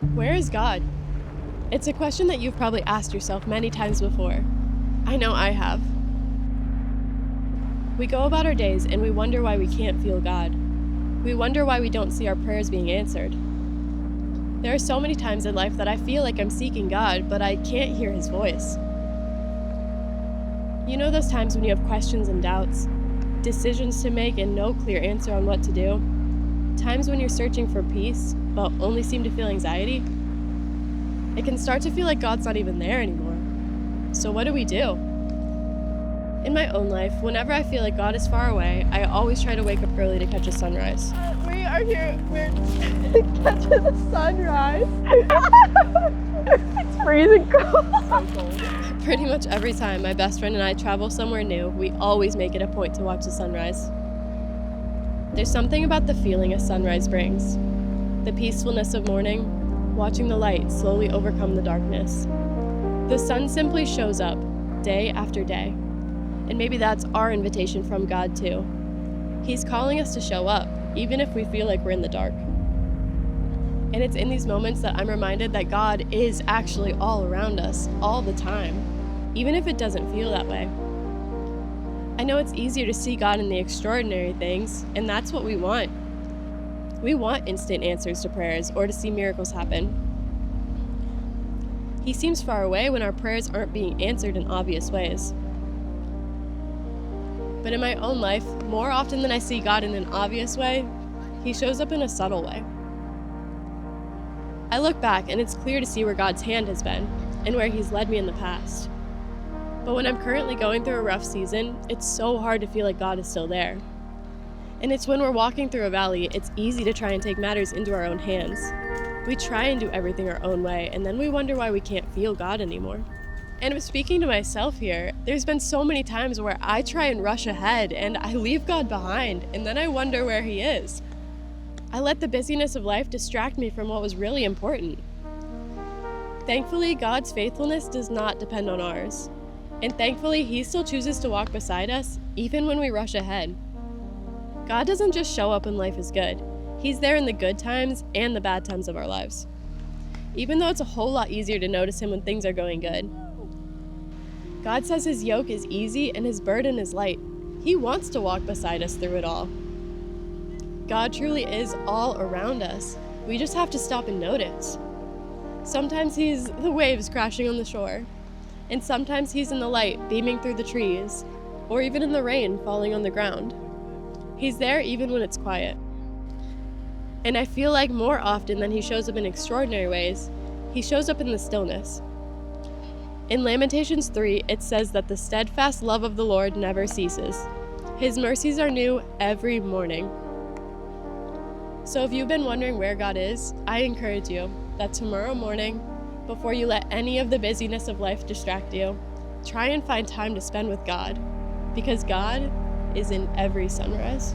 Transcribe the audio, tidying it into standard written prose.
Where is God? It's a question that you've probably asked yourself many times before. I know I have. We go about our days and we wonder why we can't feel God. We wonder why we don't see our prayers being answered. There are so many times in life that I feel like I'm seeking God, but I can't hear His voice. You know those times when you have questions and doubts, decisions to make and no clear answer on what to do? Times when you're searching for peace, but only seem to feel anxiety? It can start to feel like God's not even there anymore. So what do we do? In my own life, whenever I feel like God is far away, I always try to wake up early to catch a sunrise. We are here. We're catching the sunrise. It's freezing cold. So cold. Pretty much every time my best friend and I travel somewhere new, we always make it a point to watch the sunrise. There's something about the feeling a sunrise brings. The peacefulness of morning, watching the light slowly overcome the darkness. The sun simply shows up, day after day. And maybe that's our invitation from God too. He's calling us to show up, even if we feel like we're in the dark. And it's in these moments that I'm reminded that God is actually all around us, all the time, even if it doesn't feel that way. I know it's easier to see God in the extraordinary things, and that's what we want. We want instant answers to prayers or to see miracles happen. He seems far away when our prayers aren't being answered in obvious ways. But in my own life, more often than I see God in an obvious way, He shows up in a subtle way. I look back and it's clear to see where God's hand has been and where He's led me in the past. But when I'm currently going through a rough season, it's so hard to feel like God is still there. And it's when we're walking through a valley, it's easy to try and take matters into our own hands. We try and do everything our own way, and then we wonder why we can't feel God anymore. And I'm speaking to myself here. There's been so many times where I try and rush ahead and I leave God behind, and then I wonder where He is. I let the busyness of life distract me from what was really important. Thankfully, God's faithfulness does not depend on ours. And thankfully, He still chooses to walk beside us, even when we rush ahead. God doesn't just show up when life is good. He's there in the good times and the bad times of our lives. Even though it's a whole lot easier to notice Him when things are going good. God says His yoke is easy and His burden is light. He wants to walk beside us through it all. God truly is all around us. We just have to stop and notice. Sometimes He's the waves crashing on the shore, and sometimes He's in the light beaming through the trees, or even in the rain falling on the ground. He's there even when it's quiet. And I feel like more often than He shows up in extraordinary ways, He shows up in the stillness. In Lamentations 3, it says that the steadfast love of the Lord never ceases. His mercies are new every morning. So if you've been wondering where God is, I encourage you that tomorrow morning, before you let any of the busyness of life distract you, try and find time to spend with God, because God is in every sunrise.